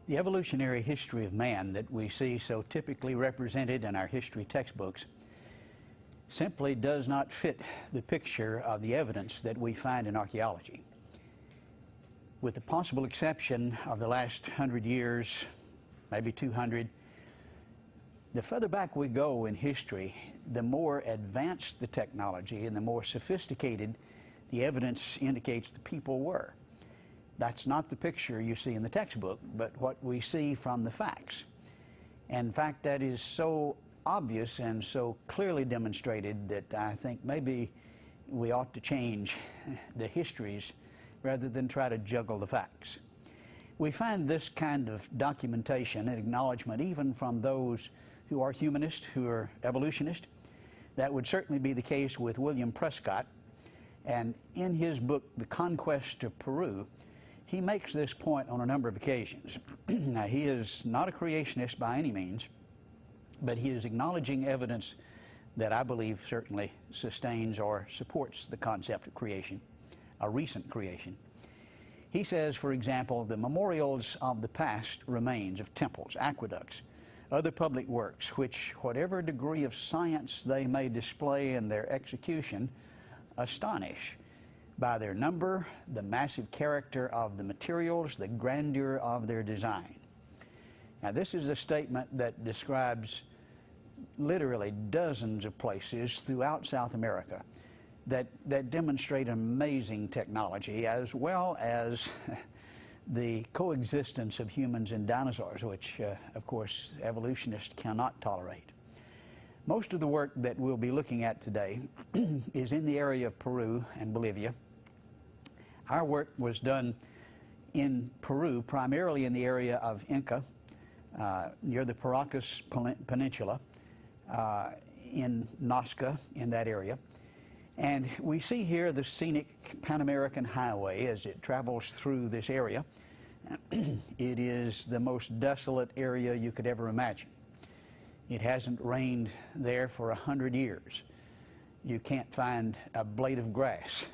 The evolutionary history of man that we see so typically represented in our history textbooks simply does not fit the picture of the evidence that we find in archaeology. With the possible exception of the last 100 years, maybe 200, the further back we go in history, the more advanced the technology and the more sophisticated the evidence indicates the people were. That's not the picture you see in the textbook, but what we see from the facts. In fact, that is so obvious and so clearly demonstrated that I think maybe we ought to change the histories rather than try to juggle the facts. We find this kind of documentation and acknowledgement even from those who are humanists, who are evolutionists. That would certainly be the case with William Prescott. And in his book, The Conquest of Peru, he makes this point on a number of occasions. Now, he is not a creationist by any means, but he is acknowledging evidence that I believe certainly sustains or supports the concept of creation, a recent creation. He says, for example, the memorials of the past remains of temples, aqueducts, other public works, which, whatever degree of science they may display in their execution, astonish by their number, the massive character of the materials, the grandeur of their design. Now, this is a statement that describes literally dozens of places throughout South America that demonstrate amazing technology, as well as the coexistence of humans and dinosaurs, which, of course, evolutionists cannot tolerate. Most of the work that we'll be looking at today is in the area of Peru and Bolivia. Our work was done in Peru, primarily in the area of Inca, near the Paracas Peninsula, in Nazca, in that area. And we see here the scenic Pan American Highway as it travels through this area. It is the most desolate area you could ever imagine. It hasn't rained there for 100 years. You can't find a blade of grass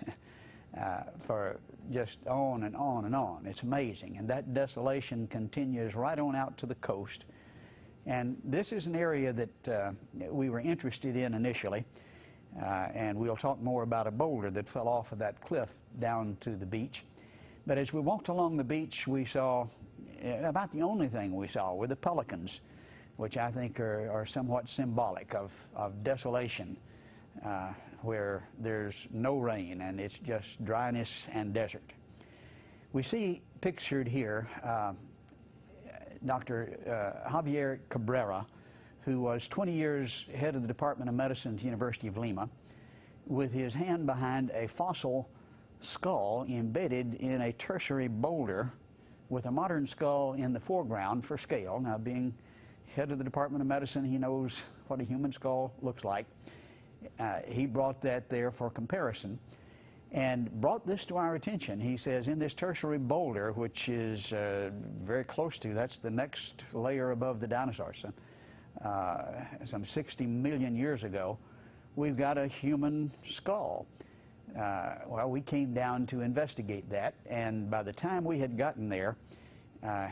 for just on and on and on. It's amazing. And that desolation continues right on out to the coast. And this is an area that we were interested in initially. And we'll talk more about a boulder that fell off of that cliff down to the beach. But as we walked along the beach, we saw, about the only thing we saw were the pelicans, which I think are somewhat symbolic of desolation, where there's no rain and it's just dryness and desert. We see pictured here Dr. Javier Cabrera, who was 20 years head of the Department of Medicine at the University of Lima, with his hand behind a fossil skull embedded in a tertiary boulder with a modern skull in the foreground for scale. Now, being head of the Department of Medicine, he knows what a human skull looks like. He brought that there for comparison and brought this to our attention. He says in this tertiary boulder, which is very close to, that's the next layer above the dinosaurs, some 60 million years ago, we've got a human skull. Well, we came down to investigate that, and by the time we had gotten there,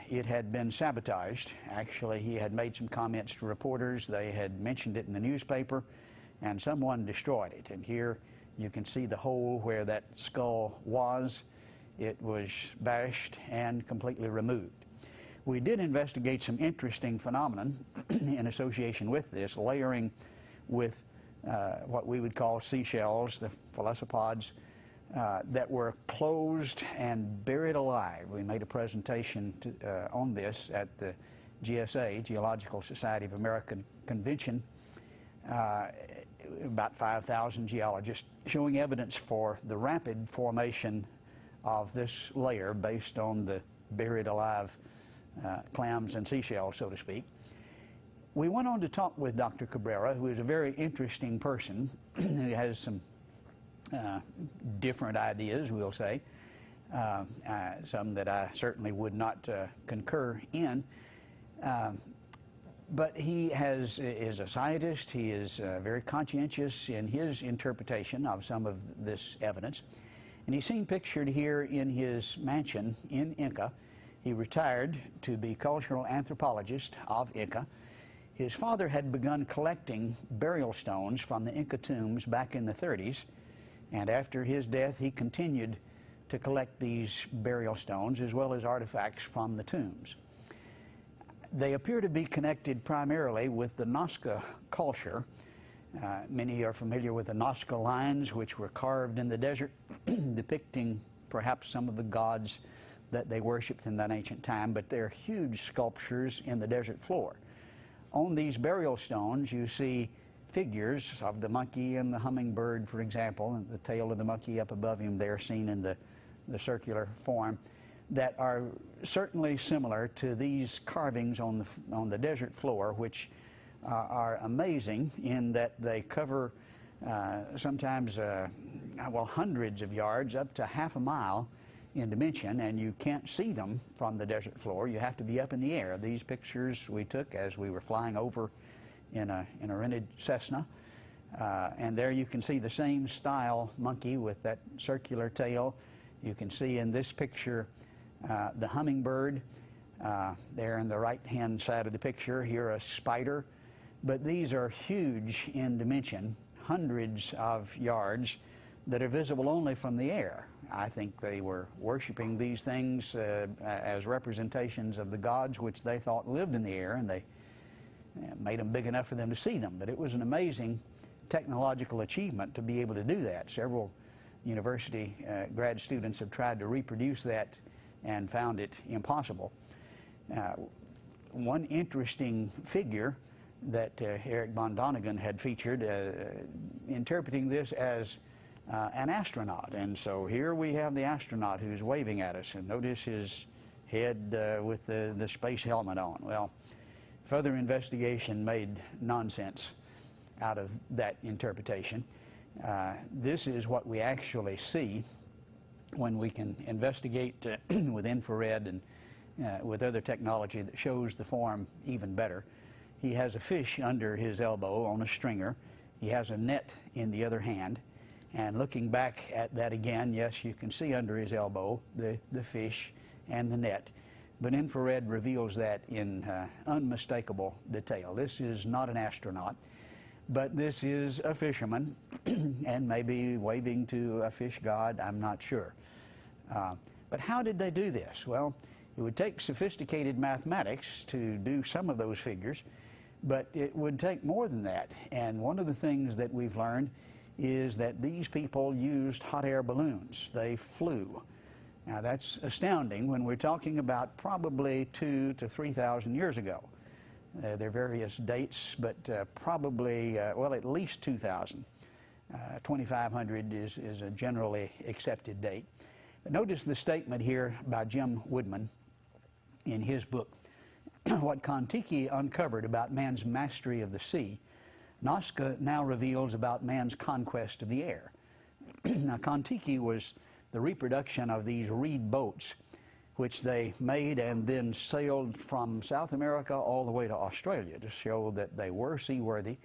it had been sabotaged. Actually, he had made some comments to reporters. They had mentioned it in the newspaper, and someone destroyed it. And here you can see the hole where that skull was. It was bashed and completely removed. We did investigate some interesting phenomenon in association with this, layering with what we would call seashells, the phyllosauropods, that were closed and buried alive. We made a presentation on this at the GSA, Geological Society of America Convention, about 5,000 geologists, showing evidence for the rapid formation of this layer based on the buried alive clams and seashells, so to speak. We went on to talk with Dr. Cabrera, who is a very interesting person, who has some different ideas, we'll say, some that I certainly would not concur in. But he is a scientist. He is very conscientious in his interpretation of some of this evidence. And he's seen pictured here in his mansion in Inca. He retired to be cultural anthropologist of Inca. His father had begun collecting burial stones from the Inca tombs back in the 30s. And after his death, he continued to collect these burial stones as well as artifacts from the tombs. They appear to be connected primarily with the Nazca culture. Many are familiar with the Nazca lines, which were carved in the desert, depicting perhaps some of the gods that they worshipped in that ancient time, but they're huge sculptures in the desert floor. On these burial stones, you see figures of the monkey and the hummingbird, for example, and the tail of the monkey up above him there seen in the circular form, that are certainly similar to these carvings on the desert floor, which are amazing in that they cover sometimes hundreds of yards, up to half a mile in dimension, and you can't see them from the desert floor. You have to be up in the air. These pictures we took as we were flying over in a rented Cessna, and there you can see the same style monkey with that circular tail. You can see in this picture the hummingbird there in the right-hand side of the picture, here a spider. But these are huge in dimension, hundreds of yards, that are visible only from the air. I think they were worshiping these things as representations of the gods which they thought lived in the air, and they made them big enough for them to see them. But it was an amazing technological achievement to be able to do that. Several university grad students have tried to reproduce that and found it impossible. One interesting figure that Eric von Däniken had featured, interpreting this as an astronaut. And so here we have the astronaut who's waving at us, and notice his head with the space helmet on. Well, further investigation made nonsense out of that interpretation. This is what we actually see when we can investigate with infrared and with other technology that shows the form even better. He has a fish under his elbow on a stringer. He has a net in the other hand. And looking back at that again, yes, you can see under his elbow the fish and the net. But infrared reveals that in unmistakable detail. This is not an astronaut, but this is a fisherman and maybe waving to a fish god, I'm not sure. But how did they do this? Well, it would take sophisticated mathematics to do some of those figures, but it would take more than that. And one of the things that we've learned is that these people used hot air balloons. They flew. Now that's astounding when we're talking about probably 2,000 to 3,000 years ago. There are various dates, but probably, well, at least 2,000. 2,500 is a generally accepted date. But notice the statement here by Jim Woodman in his book, What Kon-Tiki Uncovered About Man's Mastery of the Sea, Nazca now reveals about man's conquest of the air. Now, Kon-Tiki was the reproduction of these reed boats, which they made and then sailed from South America all the way to Australia to show that they were seaworthy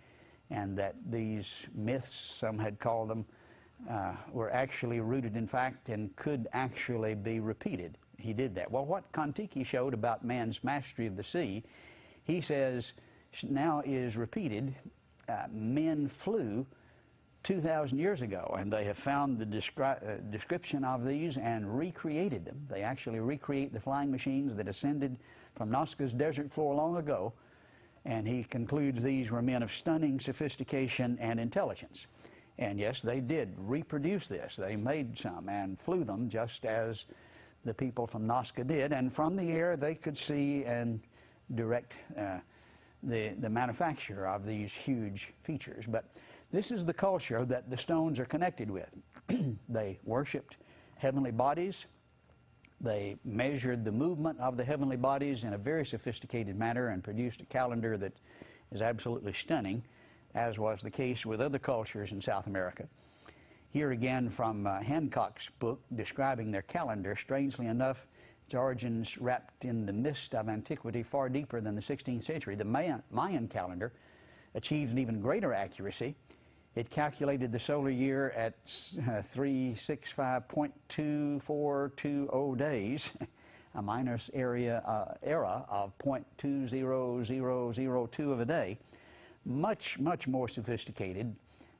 and that these myths, some had called them, were actually rooted in fact and could actually be repeated. He did that. Well, what Kon-Tiki showed about man's mastery of the sea, he says, now is repeated. Men flew 2,000 years ago, and they have found the description of these and recreated them. They actually recreate the flying machines that ascended from Nazca's desert floor long ago, and he concludes these were men of stunning sophistication and intelligence. And yes, they did reproduce this. They made some and flew them just as the people from Nazca did, and from the air they could see and direct the manufacture of these huge features. But this is the culture that the stones are connected with. They worshipped heavenly bodies. They measured the movement of the heavenly bodies in a very sophisticated manner and produced a calendar that is absolutely stunning, as was the case with other cultures in South America. Here again from Hancock's book describing their calendar, strangely enough, its origins wrapped in the mist of antiquity far deeper than the 16th century. The Mayan calendar achieved an even greater accuracy. It calculated the solar year at 365.2420 days, a minus era of 0.20002 of a day. Much, much more sophisticated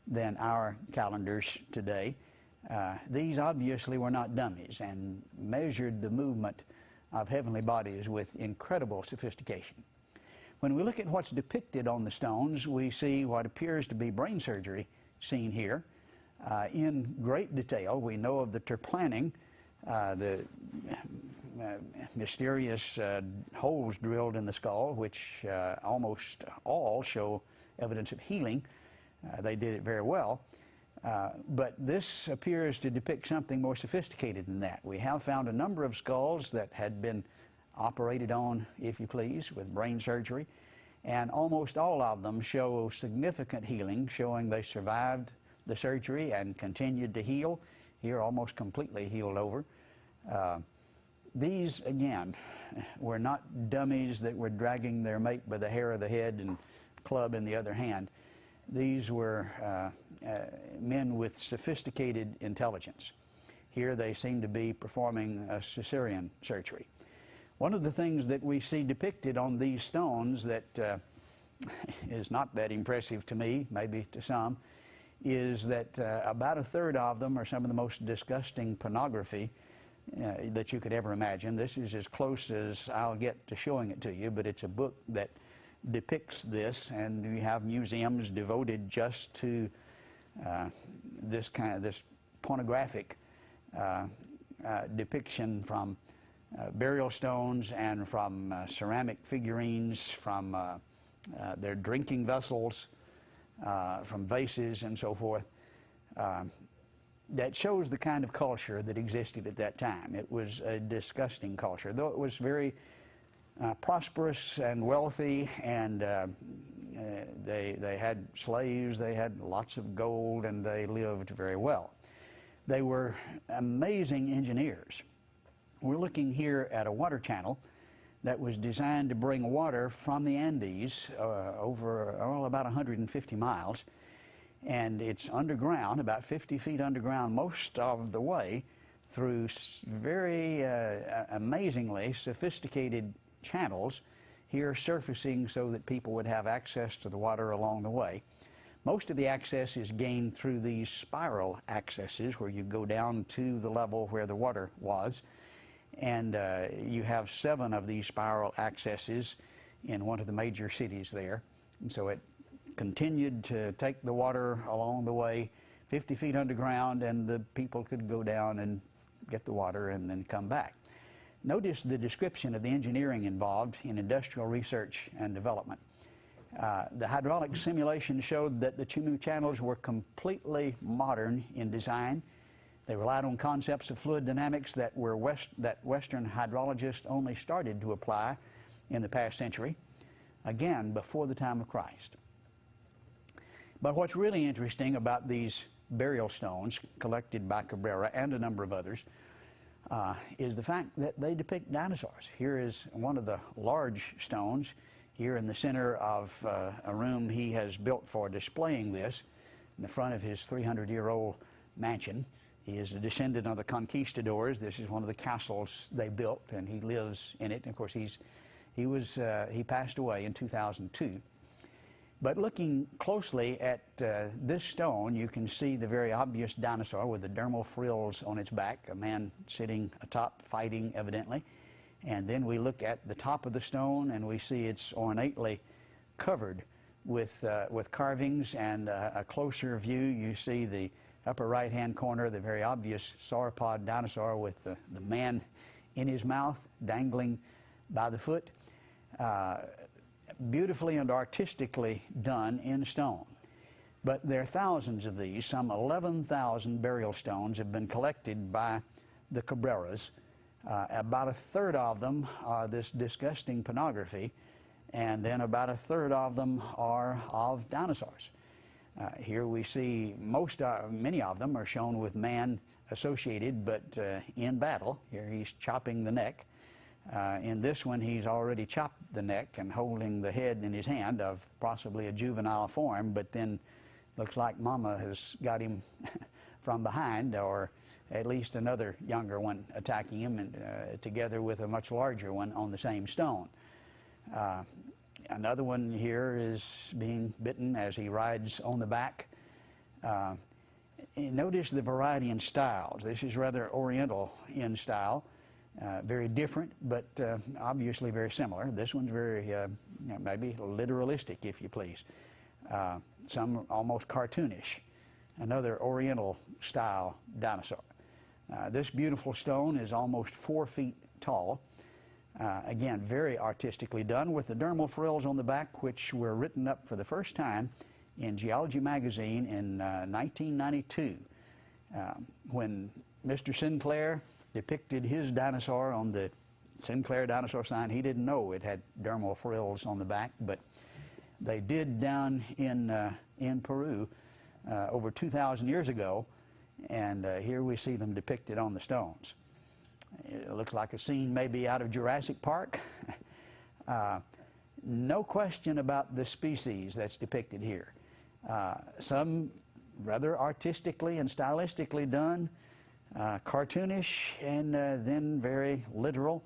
than our calendars today. These obviously were not dummies and measured the movement of heavenly bodies with incredible sophistication. When we look at what's depicted on the stones, we see what appears to be brain surgery seen here in great detail. We know of the terplanning, the mysterious holes drilled in the skull, which almost all show evidence of healing. They did it very well. But this appears to depict something more sophisticated than that. We have found a number of skulls that had been operated on, if you please, with brain surgery, and almost all of them show significant healing, showing they survived the surgery and continued to heal. Here, almost completely healed over. These, again, were not dummies that were dragging their mate by the hair of the head and club in the other hand. These were men with sophisticated intelligence. Here they seem to be performing a cesarean surgery. One of the things that we see depicted on these stones that is not that impressive to me, maybe to some, is that about a third of them are some of the most disgusting pornography that you could ever imagine. This is as close as I'll get to showing it to you, but it's a book that depicts this, and we have museums devoted just to this pornographic depiction from burial stones and from ceramic figurines, from their drinking vessels, from vases and so forth. That shows the kind of culture that existed at that time. It was a disgusting culture, though it was very prosperous and wealthy, and they had slaves, they had lots of gold, and they lived very well. They were amazing engineers. We're looking here at a water channel that was designed to bring water from the Andes over about 150 miles, and it's underground, about 50 feet underground most of the way, through very amazingly sophisticated channels here surfacing so that people would have access to the water along the way. Most of the access is gained through these spiral accesses where you go down to the level where the water was, and you have 7 of these spiral accesses in one of the major cities there. And so it continued to take the water along the way 50 feet underground, and the people could go down and get the water and then come back. Notice the description of the engineering involved in industrial research and development. The hydraulic simulation showed that the new channels were completely modern in design. They relied on concepts of fluid dynamics that Western hydrologists only started to apply in the past century, again, before the time of Christ. But what's really interesting about these burial stones collected by Cabrera and a number of others is the fact that they depict dinosaurs. Here is one of the large stones here in the center of a room he has built for displaying this in the front of his 300-year-old mansion. He is a descendant of the conquistadors. This is one of the castles they built, and he lives in it. And of course, he passed away in 2002. But looking closely at this stone, you can see the very obvious dinosaur with the dermal frills on its back, a man sitting atop fighting, evidently. And then we look at the top of the stone, and we see it's ornately covered with carvings. And a closer view, you see the upper right-hand corner, the very obvious sauropod dinosaur with the man in his mouth, dangling by the foot. Beautifully and artistically done in stone. But there are thousands of these. Some 11,000 burial stones have been collected by the Cabreras About a third of them are this disgusting pornography, and then about a third of them are of dinosaurs. Here we see many of them are shown with man associated, but in battle. Here he's chopping the neck. In this one, he's already chopped the neck and holding the head in his hand of possibly a juvenile form, but then looks like Mama has got him from behind, or at least another younger one attacking him, and together with a much larger one on the same stone. Another one here is being bitten as he rides on the back. Notice the variety in styles. This is rather Oriental in style, very different, but obviously very similar. This one's very, maybe literalistic, if you please. Some almost cartoonish. Another Oriental style dinosaur. This beautiful stone is almost 4 feet tall. Again, very artistically done, with the dermal frills on the back, which were written up for the first time in Geology magazine in 1992. When Mr. Sinclair depicted his dinosaur on the Sinclair dinosaur sign, he didn't know it had dermal frills on the back, but they did down in Peru over 2,000 years ago, and here we see them depicted on the stones. It looks like a scene maybe out of Jurassic Park. No question about the species that's depicted here. Some rather artistically and stylistically done, cartoonish, and then very literal.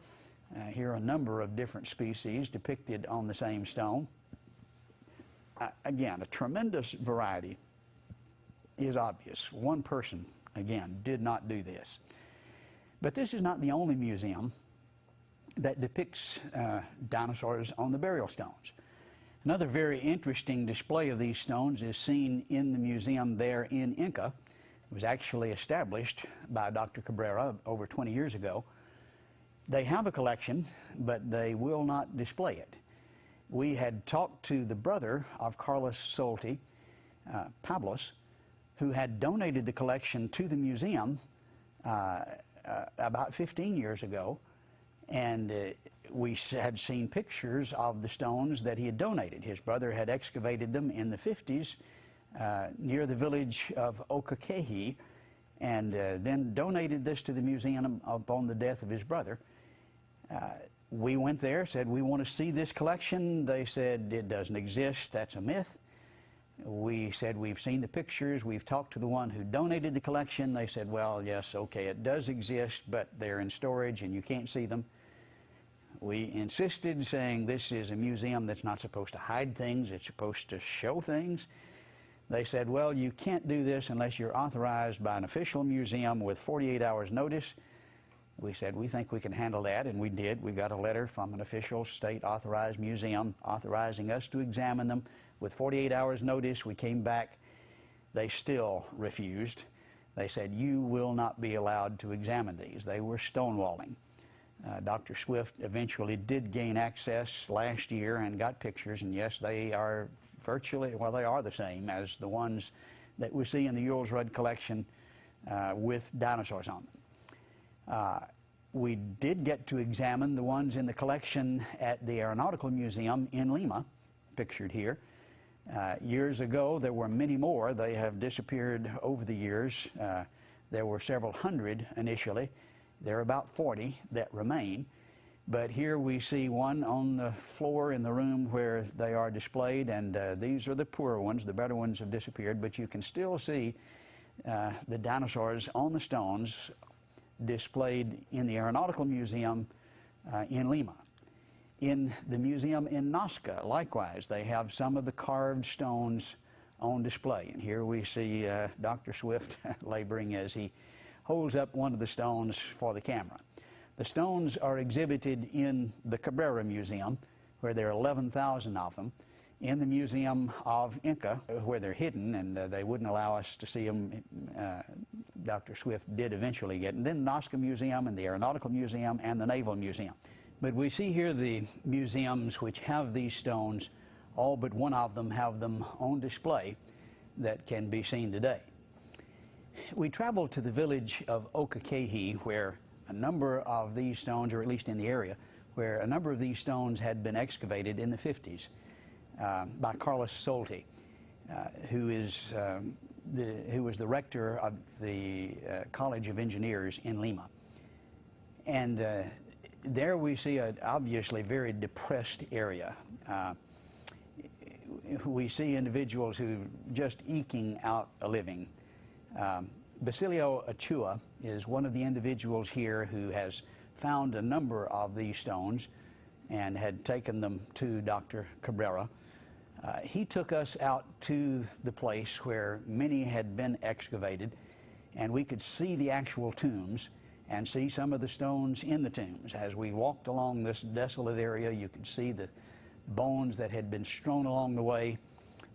Here are a number of different species depicted on the same stone. Again, a tremendous variety is obvious. One person, again, did not do this. But this is not the only museum that depicts dinosaurs on the burial stones. Another very interesting display of these stones is seen in the museum there in Inca. It was actually established by Dr. Cabrera over 20 years ago. They have a collection, but they will not display it. We had talked to the brother of Carlos Solti, Pablos, who had donated the collection to the museum about 15 years ago, and we had seen pictures of the stones that he had donated. His brother had excavated them in the 50s near the village of Ocaqueji, and then donated this to the museum upon the death of his brother. We went there, said, we want to see this collection. They said, it doesn't exist, that's a myth. We said, we've seen the pictures, we've talked to the one who donated the collection. They said, well, yes, okay, it does exist, but they're in storage and you can't see them. We insisted, saying this is a museum that's not supposed to hide things, it's supposed to show things. They said, well, you can't do this unless you're authorized by an official museum with 48 hours notice. We said, we think we can handle that, and we did. We got a letter from an official state-authorized museum authorizing us to examine them. With 48 hours notice, we came back. They still refused. They said, you will not be allowed to examine these. They were stonewalling. Dr. Swift eventually did gain access last year and got pictures, and yes, they are virtually, well, they are the same as the ones that we see in the Jules Rudd collection with dinosaurs on them. We did get to examine the ones in the collection at the Aeronautical Museum in Lima, pictured here. Years ago, there were many more. They have disappeared over the years. There were several hundred initially. There are about 40 that remain. But here we see one on the floor in the room where they are displayed, and these are the poorer ones. The better ones have disappeared, but you can still see the dinosaurs on the stones displayed in the Aeronautical Museum in Lima. In the museum in Nazca, likewise, they have some of the carved stones on display. And here we see Dr. Swift laboring as he holds up one of the stones for the camera. The stones are exhibited in the Cabrera Museum, where there are 11,000 of them, in the Museum of Inca, where they're hidden, and they wouldn't allow us to see them. Dr. Swift did eventually get, and then the Nazca Museum and the Aeronautical Museum and the Naval Museum. But we see here the museums which have these stones, all but one of them have them on display that can be seen today. We traveled to the village of Ocaqueji, where a number of these stones, or at least in the area, where a number of these stones had been excavated in the 50s by Carlos Solti, who was the rector of the College of Engineers in Lima. And there we see an obviously very depressed area. We see individuals who just eking out a living. Basilio Achua is one of the individuals here who has found a number of these stones and had taken them to Dr. Cabrera. He took us out to the place where many had been excavated, and we could see the actual tombs and see some of the stones in the tombs. As we walked along this desolate area, you could see the bones that had been strewn along the way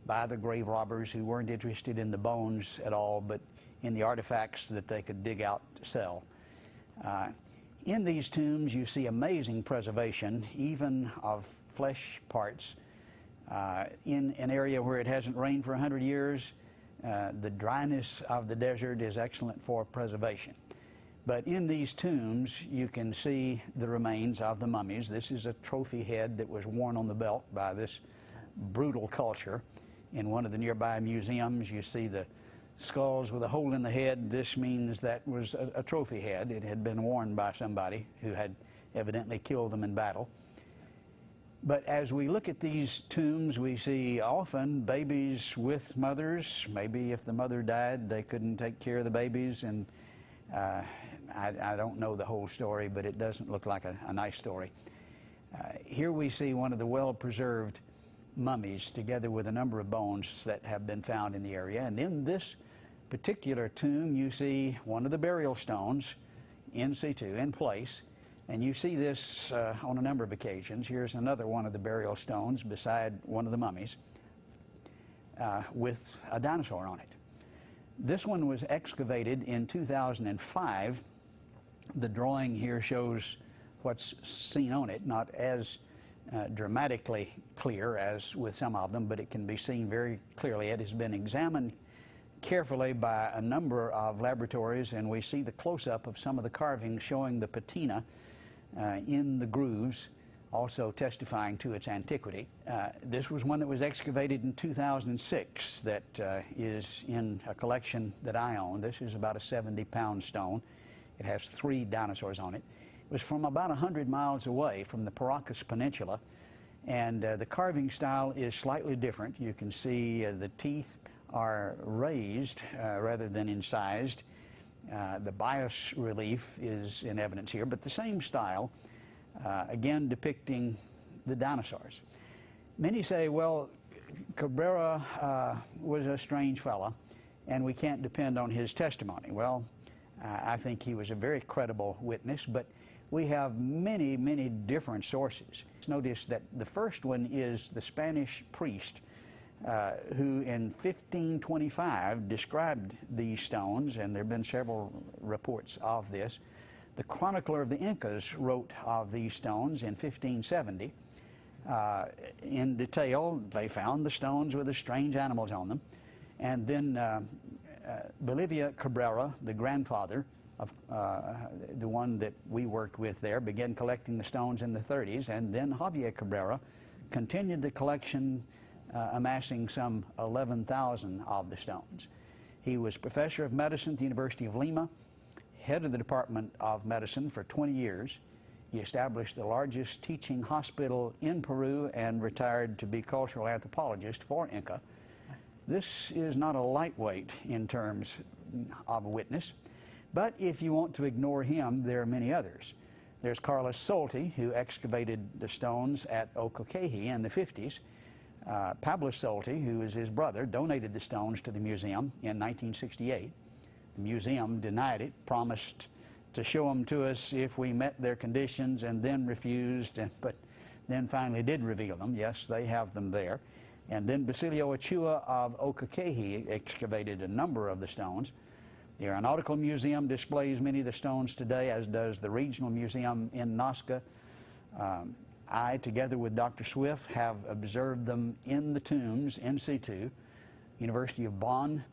by the grave robbers, who weren't interested in the bones at all, but in the artifacts that they could dig out to sell. In these tombs, you see amazing preservation, even of flesh parts. In an area where it hasn't rained for 100 years, the dryness of the desert is excellent for preservation. But in these tombs, you can see the remains of the mummies. This is a trophy head that was worn on the belt by this brutal culture. In one of the nearby museums, you see the skulls with a hole in the head. This means that was a trophy head. It had been worn by somebody who had evidently killed them in battle. But as we look at these tombs, we see often babies with mothers. Maybe if the mother died, they couldn't take care of the babies, and I don't know the whole story, but it doesn't look like a nice story. Here we see one of the well-preserved mummies together with a number of bones that have been found in the area. And in this particular tomb, you see one of the burial stones in situ, in place. And you see this on a number of occasions. Here's another one of the burial stones beside one of the mummies with a dinosaur on it. This one was excavated in 2005. The drawing here shows what's seen on it, not as dramatically clear as with some of them, but it can be seen very clearly. It has been examined carefully by a number of laboratories, and we see the close-up of some of the carvings showing the patina in the grooves, also testifying to its antiquity. This was one that was excavated in 2006 that is in a collection that I own. This is about a 70-pound stone. It has 3 dinosaurs on it. It was from about 100 miles away from the Paracas Peninsula, and the carving style is slightly different. You can see the teeth are raised rather than incised. The bias relief is in evidence here, but the same style, again depicting the dinosaurs. Many say, well, Cabrera was a strange fella, and we can't depend on his testimony. Well, I think he was a very credible witness, but we have many, many different sources. Notice that the first one is the Spanish priest who in 1525 described these stones, and there have been several reports of this. The chronicler of the Incas wrote of these stones in 1570. In detail, they found the stones with the strange animals on them. And then Bolivia Cabrera, the grandfather of the one that we worked with there, began collecting the stones in the 30s, and then Javier Cabrera continued the collection, amassing some 11,000 of the stones. He was professor of medicine at the University of Lima, head of the Department of Medicine for 20 years. He established the largest teaching hospital in Peru and retired to be cultural anthropologist for Inca. This is not a lightweight in terms of a witness, but if you want to ignore him, there are many others. There's Carlos Solti, who excavated the stones at Ocoqueji in the 50s. Pablo Solti, who is his brother, donated the stones to the museum in 1968. The museum denied it, promised to show them to us if we met their conditions, and then refused, but then finally did reveal them. Yes, they have them there. And then Basilio Achua of Ocoqueji excavated a number of the stones. The Aeronautical Museum displays many of the stones today, as does the Regional Museum in Nazca. I, together with Dr. Swift, have observed them in the tombs in situ. University of Bonn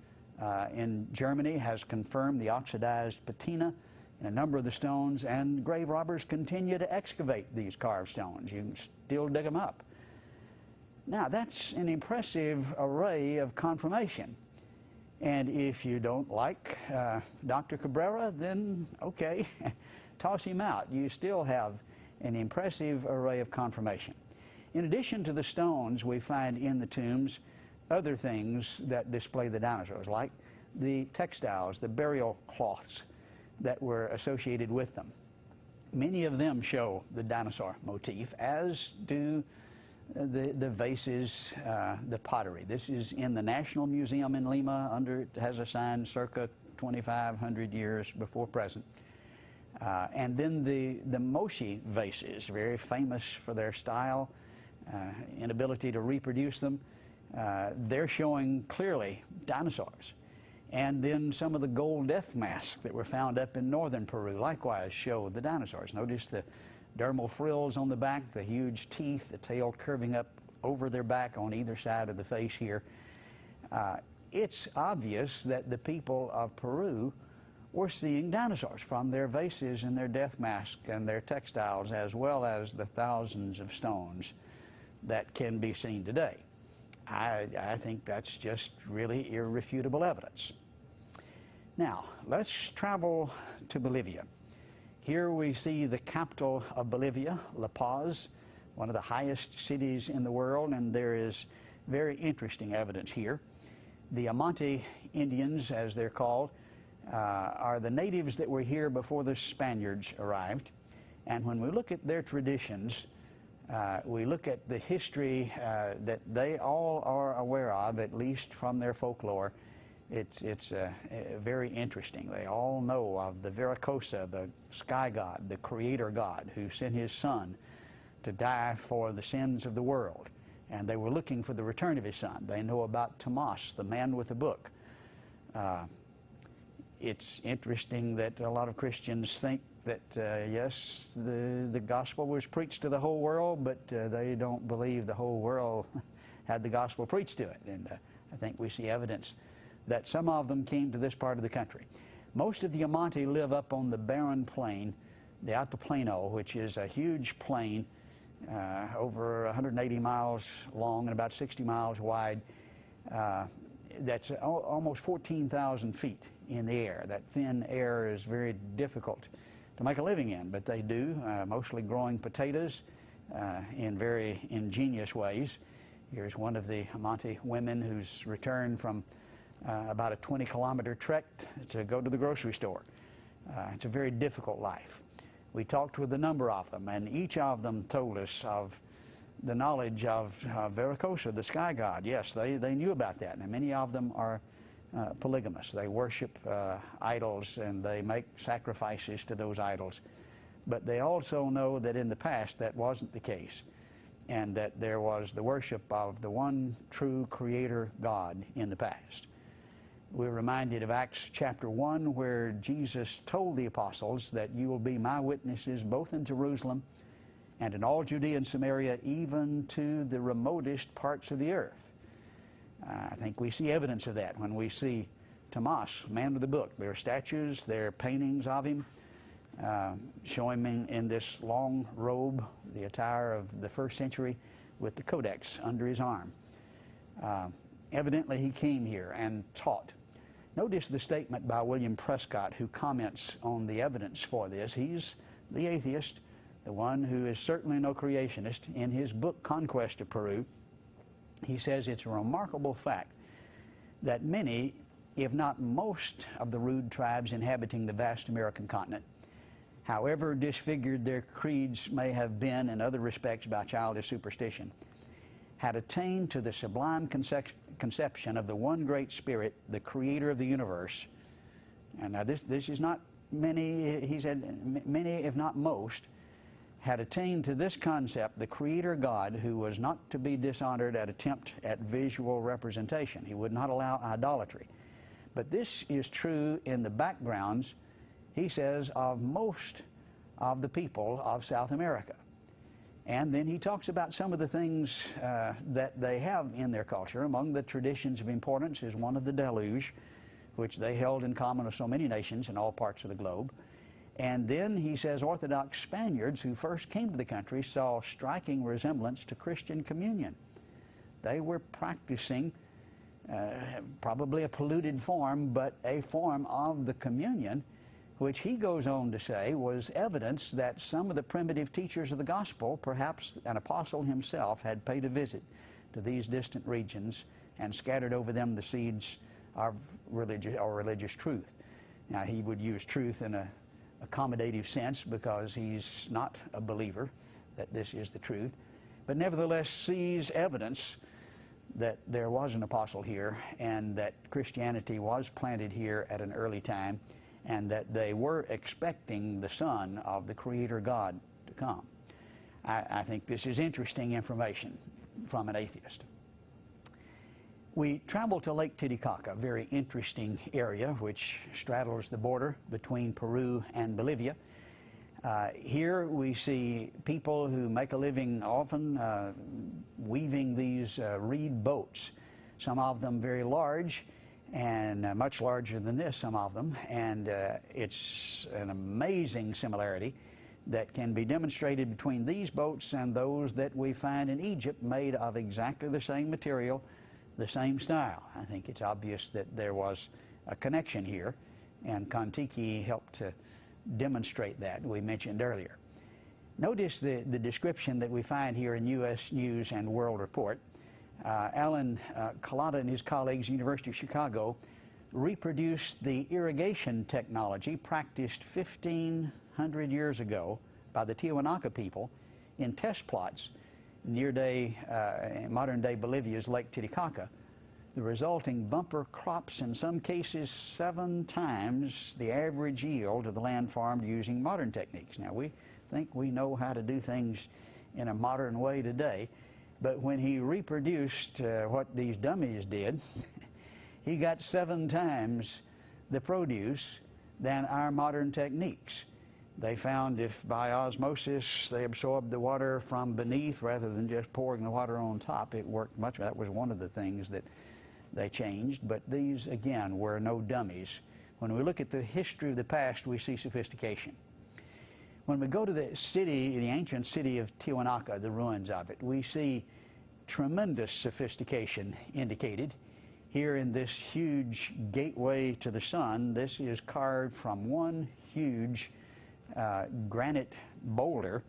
in Germany has confirmed the oxidized patina in a number of the stones, and grave robbers continue to excavate these carved stones. You can still dig them up. Now, that's an impressive array of confirmation. And if you don't like Dr. Cabrera, then okay, toss him out. You still have an impressive array of confirmation. In addition to the stones, we find in the tombs other things that display the dinosaurs, like the textiles, the burial cloths that were associated with them. Many of them show the dinosaur motif, as do the vases, the pottery. This is in the National Museum in Lima. It has a sign circa 2,500 years before present. And then the Moshi vases, very famous for their style, inability to reproduce them. They're showing clearly dinosaurs. And then some of the gold death masks that were found up in northern Peru likewise show the dinosaurs. Notice the dermal frills on the back, the huge teeth, the tail curving up over their back on either side of the face here. It's obvious that the people of Peru were seeing dinosaurs from their vases and their death masks and their textiles, as well as the thousands of stones that can be seen today. I think that's just really irrefutable evidence. Now, let's travel to Bolivia. Here we see the capital of Bolivia, La Paz, one of the highest cities in the world, and there is very interesting evidence here. The Amante Indians, as they're called, are the natives that were here before the Spaniards arrived. And when we look at their traditions, we look at the history that they all are aware of, at least from their folklore. It's very interesting. They all know of the Viracocha, the sky god, the creator god, who sent his son to die for the sins of the world. And they were looking for the return of his son. They know about Tomas, the man with the book. It's interesting that a lot of Christians think that, yes, the gospel was preached to the whole world, but they don't believe the whole world had the gospel preached to it. And I think we see evidence that some of them came to this part of the country. Most of the Amante live up on the barren plain, the Altiplano, which is a huge plain over 180 miles long and about 60 miles wide. That's almost 14,000 feet in the air. That thin air is very difficult to make a living in, but they do, mostly growing potatoes in very ingenious ways. Here's one of the Amante women who's returned from about a 20-kilometer trek to go to the grocery store. It's a very difficult life. We talked with a number of them, and each of them told us of the knowledge of Viracocha, the sky god. Yes, they knew about that. And many of them are polygamous. They worship idols, and they make sacrifices to those idols. But they also know that in the past that wasn't the case, and that there was the worship of the one true creator God in the past. We're reminded of Acts chapter 1, where Jesus told the apostles that you will be my witnesses both in Jerusalem and in all Judea and Samaria, even to the remotest parts of the earth. I think we see evidence of that when we see Tomas, man with the book. There are statues, there are paintings of him, showing him in this long robe, the attire of the first century, with the codex under his arm. Evidently he came here and taught. Notice the statement by William Prescott, who comments on the evidence for this. He's the atheist, the one who is certainly no creationist. In his book, Conquest of Peru, he says it's a remarkable fact that many, if not most, of the rude tribes inhabiting the vast American continent, however disfigured their creeds may have been in other respects by childish superstition, had attained to the sublime conception of the one great spirit, the creator of the universe. And now this is not many, he said, many, if not most, had attained to this concept, the creator God, who was not to be dishonored at attempt at visual representation. He would not allow idolatry. But this is true in the backgrounds, he says, of most of the people of South America. And then he talks about some of the things that they have in their culture. Among the traditions of importance is one of the deluge, which they held in common with so many nations in all parts of the globe. And then he says Orthodox Spaniards who first came to the country saw striking resemblance to Christian communion. They were practicing probably a polluted form, but a form of the communion, which he goes on to say was evidence that some of the primitive teachers of the gospel, perhaps an apostle himself, had paid a visit to these distant regions and scattered over them the seeds of religious truth. Now, he would use truth in a accommodative sense because he's not a believer that this is the truth, but nevertheless sees evidence that there was an apostle here and that Christianity was planted here at an early time and that they were expecting the Son of the Creator God to come. I think this is interesting information from an atheist. We traveled to Lake Titicaca, a very interesting area which straddles the border between Peru and Bolivia. Here we see people who make a living often weaving these reed boats, some of them very large and much larger than this, some of them, and it's an amazing similarity that can be demonstrated between these boats and those that we find in Egypt, made of exactly the same material, the same style. I think it's obvious that there was a connection here, and Kon-Tiki helped to demonstrate that we mentioned earlier. Notice the description that we find here in U.S. News and World Report. Alan Kalata and his colleagues, University of Chicago, reproduced the irrigation technology practiced 1,500 years ago by the Tiwanaku people in test plots near modern-day Bolivia's Lake Titicaca. The resulting bumper crops, in some cases 7 times the average yield of the land farmed using modern techniques. Now, we think we know how to do things in a modern way today, but when he reproduced what these dummies did, he got 7 times the produce than our modern techniques. They found if by osmosis they absorbed the water from beneath rather than just pouring the water on top, it worked much better. That was one of the things that they changed, but these, again, were no dummies. When we look at the history of the past, we see sophistication. When we go to the city, the ancient city of Tiwanaku, the ruins of it, we see tremendous sophistication indicated. Here in this huge gateway to the sun, this is carved from one huge granite boulder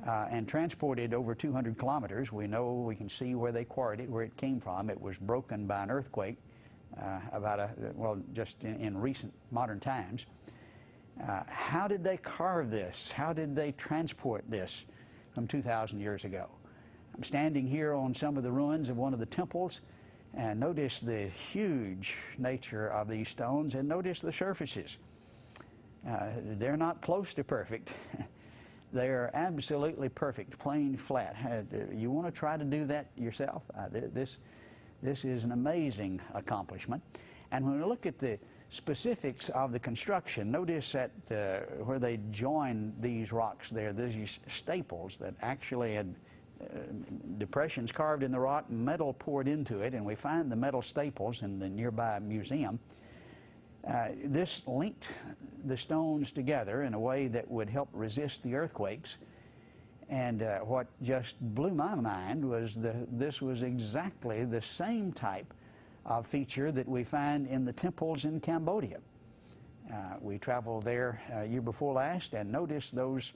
and transported over 200 kilometers. We know, we can see where they quarried it, where it came from. It was broken by an earthquake just in recent modern times. How did they carve this? How did they transport this from 2,000 years ago? I'm standing here on some of the ruins of one of the temples, and notice the huge nature of these stones, and notice the surfaces. They're not close to perfect. They're absolutely perfect, plain flat. You want to try to do that yourself? This is an amazing accomplishment. And when we look at the specifics of the construction, notice that where they join these rocks there, there's these staples that actually had depressions carved in the rock, metal poured into it, and we find the metal staples in the nearby museum. This linked the stones together in a way that would help resist the earthquakes. And what just blew my mind was this was exactly the same type of feature that we find in the temples in Cambodia. We traveled there year before last and noticed those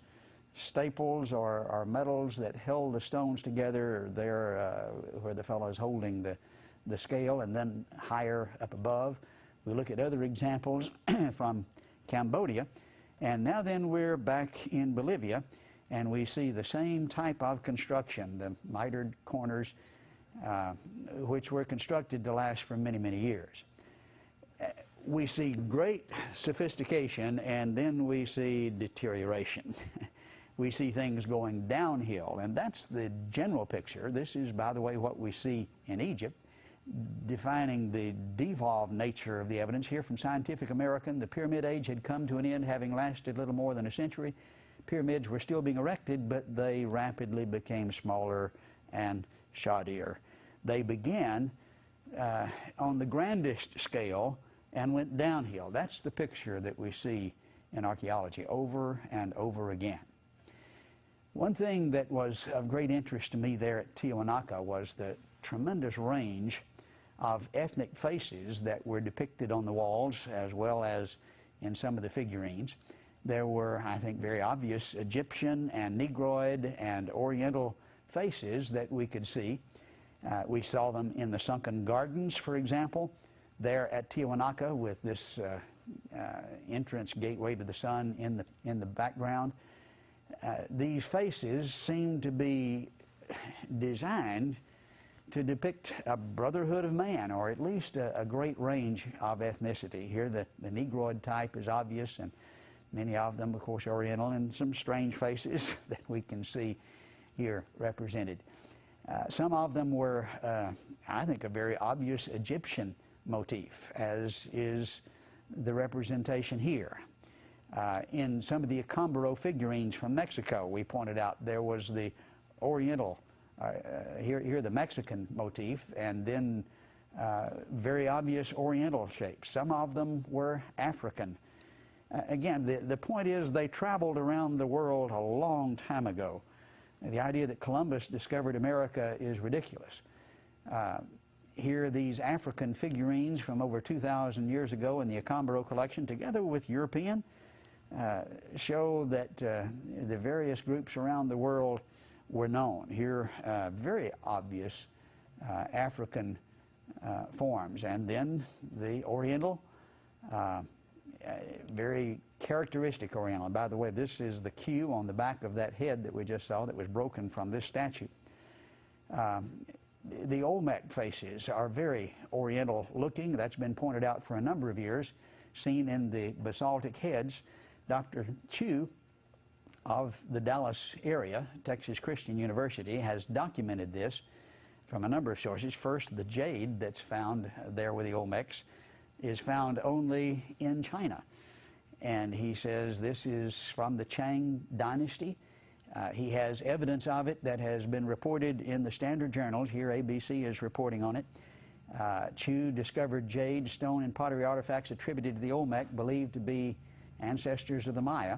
staples or metals that held the stones together there where the fellow is holding the scale, and then higher up above. We look at other examples from Cambodia, and now then we're back in Bolivia, and we see the same type of construction, the mitered corners, which were constructed to last for many, many years. We see great sophistication, and then we see deterioration. We see things going downhill, and that's the general picture. This is, by the way, what we see in Egypt, defining the devolved nature of the evidence. Here from Scientific American, the Pyramid Age had come to an end, having lasted little more than a century. Pyramids were still being erected, but they rapidly became smaller and shoddier. They began on the grandest scale and went downhill. That's the picture that we see in archaeology over and over again. One thing that was of great interest to me there at Tiwanaku was the tremendous range of ethnic faces that were depicted on the walls as well as in some of the figurines. There were, I think, very obvious Egyptian and Negroid and Oriental faces that we could see. We saw them in the sunken gardens, for example, there at Tiwanaku with this entrance gateway to the sun in the background. These faces seem to be designed to depict a brotherhood of man, or at least a great range of ethnicity. Here the Negroid type is obvious, and many of them, of course, Oriental, and some strange faces that we can see here represented. Some of them were, I think, a very obvious Egyptian motif, as is the representation here. In some of the Acámbaro figurines from Mexico, we pointed out there was the Oriental, here the Mexican motif, and then very obvious Oriental shapes. Some of them were African. Again, the point is they traveled around the world a long time ago. The idea that Columbus discovered America is ridiculous. Here, these African figurines from over 2,000 years ago in the Acámbaro collection, together with European, show that the various groups around the world were known. Here, very obvious African forms, and then the Oriental, very characteristic Oriental. And by the way, this is the Q on the back of that head that we just saw that was broken from this statue. The Olmec faces are very Oriental looking. That's been pointed out for a number of years, seen in the basaltic heads. Dr. Chu of the Dallas area, Texas Christian University, has documented this from a number of sources. First, the jade that's found there with the Olmecs is found only in China. And he says this is from the Chang dynasty. He has evidence of it that has been reported in the standard journals. Here, ABC is reporting on it. Chu discovered jade, stone, and pottery artifacts attributed to the Olmec, believed to be ancestors of the Maya.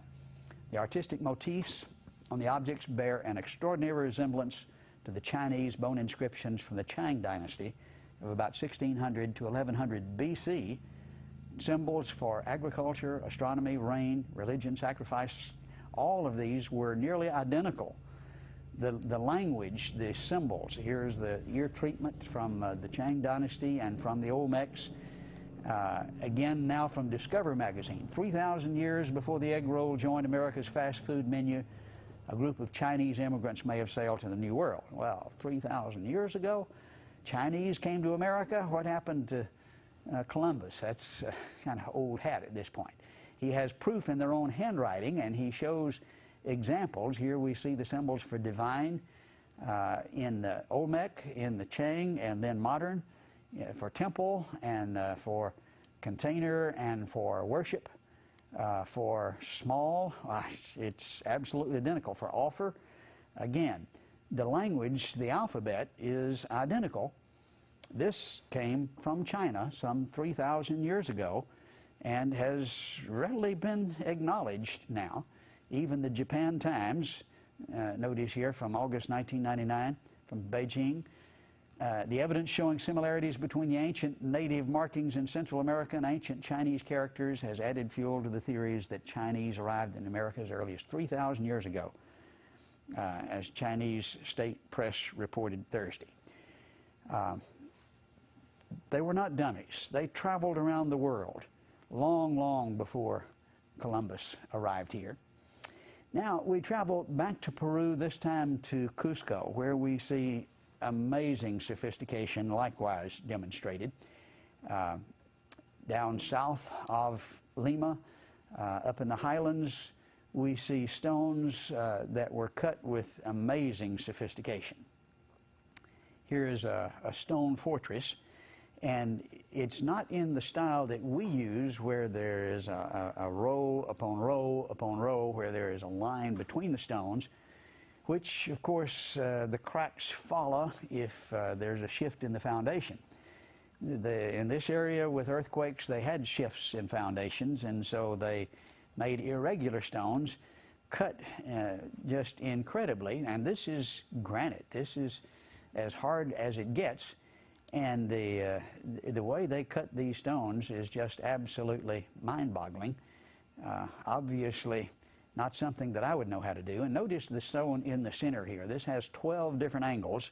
The artistic motifs on the objects bear an extraordinary resemblance to the Chinese bone inscriptions from the Chang dynasty of about 1600 to 1100 BC. Symbols for agriculture, astronomy, rain, religion, sacrifice, all of these were nearly identical. The language, the symbols, here's the ear treatment from the Chang dynasty and from the Olmecs. Again, now from Discover magazine. 3,000 years before the egg roll joined America's fast food menu, a group of Chinese immigrants may have sailed to the New World. Well, 3,000 years ago, Chinese came to America. What happened to Columbus? That's kind of old hat at this point. He has proof in their own handwriting, and he shows examples. Here we see the symbols for divine in the Olmec, in the Chang, and then modern, for temple, and for container, and for worship, for small. It's absolutely identical. For offer, again, the language, the alphabet, is identical. This came from China some 3,000 years ago and has readily been acknowledged now. Even the Japan Times, notice here from August 1999 from Beijing, the evidence showing similarities between the ancient native markings in Central America and ancient Chinese characters has added fuel to the theories that Chinese arrived in America as early as 3,000 years ago, as Chinese state press reported Thursday. They were not dummies. They traveled around the world long, long before Columbus arrived here. Now, we travel back to Peru, this time to Cusco, where we see amazing sophistication likewise demonstrated. Down south of Lima, up in the highlands, we see stones that were cut with amazing sophistication. Here is a stone fortress, and it's not in the style that we use, where there is a row upon row upon row, where there is a line between the stones, which, of course, the cracks follow if there's a shift in the foundation. In this area with earthquakes, they had shifts in foundations, and so they made irregular stones, cut just incredibly. And this is granite. This is as hard as it gets. And the way they cut these stones is just absolutely mind-boggling. Obviously not something that I would know how to do. And notice the stone in the center here. This has 12 different angles,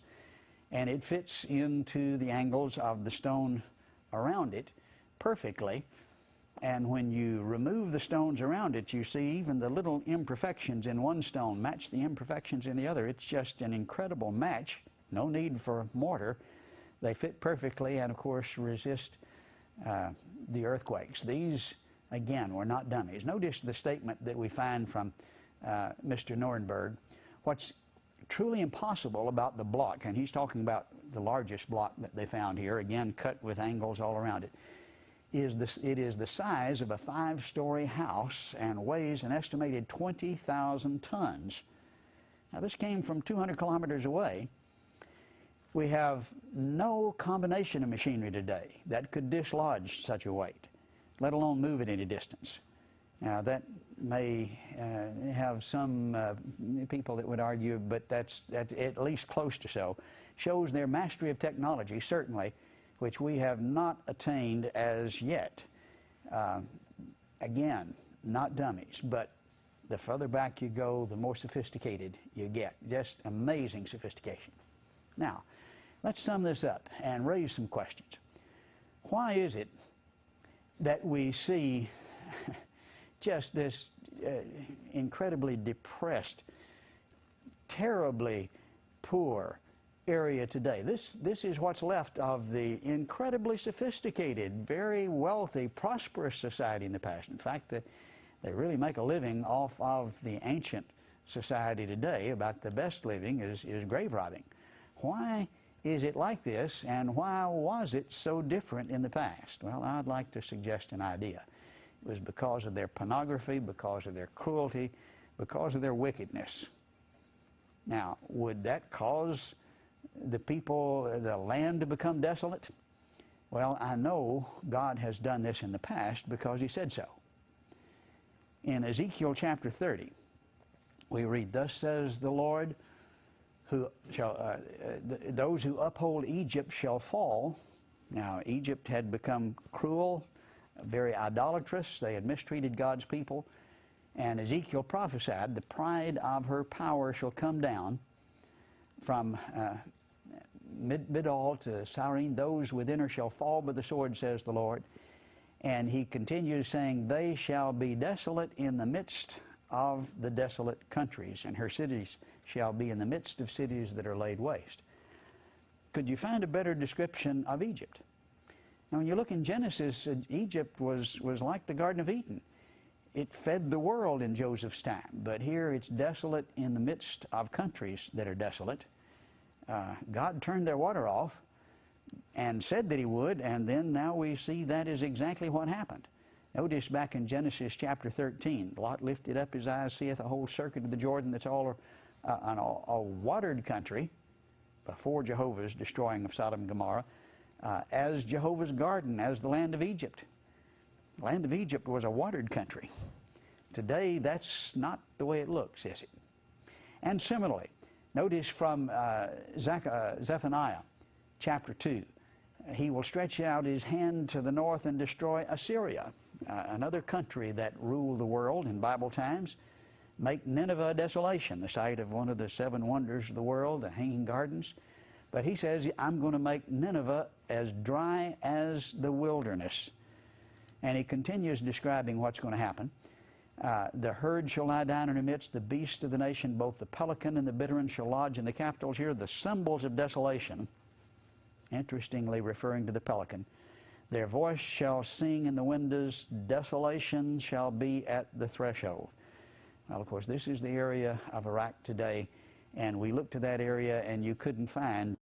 and it fits into the angles of the stone around it perfectly. And when you remove the stones around it, you see even the little imperfections in one stone match the imperfections in the other. It's just an incredible match. No need for mortar. They fit perfectly and, of course, resist the earthquakes. These, again, were not dummies. Notice the statement that we find from Mr. Nordberg. What's truly impossible about the block, and he's talking about the largest block that they found here, again, cut with angles all around it, it is the size of a 5-story house and weighs an estimated 20,000 tons. Now, this came from 200 kilometers away. We have no combination of machinery today that could dislodge such a weight, let alone move it any distance. Now, that may have some people that would argue, but that's at least close to so. Shows their mastery of technology, certainly, which we have not attained as yet. Again, not dummies, but the further back you go, the more sophisticated you get. Just amazing sophistication. Now, let's sum this up and raise some questions. Why is it that we see just this incredibly depressed, terribly poor area today? This is what's left of the incredibly sophisticated, very wealthy, prosperous society in the past. In fact, they really make a living off of the ancient society today. About the best living is grave robbing. Why is it like this, and why was it so different in the past? Well, I'd like to suggest an idea. It was because of their pornography, because of their cruelty, because of their wickedness. Now, would that cause the people, the land, to become desolate? Well, I know God has done this in the past because He said so. In Ezekiel chapter 30, we read, "Thus says the Lord, those who uphold Egypt shall fall." Now, Egypt had become cruel, very idolatrous. They had mistreated God's people. And Ezekiel prophesied, the pride of her power shall come down from Middal to Sarin. Those within her shall fall by the sword, says the Lord. And he continues saying, they shall be desolate in the midst of the desolate countries, and her cities shall be in the midst of cities that are laid waste. Could you find a better description of Egypt? Now, when you look in Genesis, Egypt was like the Garden of Eden. It fed the world in Joseph's time, but here it's desolate in the midst of countries that are desolate. God turned their water off and said that He would, and then now we see that is exactly what happened. Notice back in Genesis chapter 13, Lot lifted up his eyes, seeth a whole circuit of the Jordan that's all a watered country before Jehovah's destroying of Sodom and Gomorrah, as Jehovah's garden, as the land of Egypt. The land of Egypt was a watered country. Today, that's not the way it looks, is it? And similarly, notice from Zephaniah chapter 2, He will stretch out His hand to the north and destroy Assyria, another country that ruled the world in Bible times. Make Nineveh a desolation, the site of one of the 7 wonders of the world, the Hanging Gardens. But He says, I'm going to make Nineveh as dry as the wilderness. And He continues describing what's going to happen. The herd shall lie down in her midst, the beast of the nation, both the pelican and the bittern shall lodge in the capitals. Here, the symbols of desolation, interestingly referring to the pelican. Their voice shall sing in the windows, desolation shall be at the threshold. Well, of course, this is the area of Iraq today, and we looked to that area and you couldn't find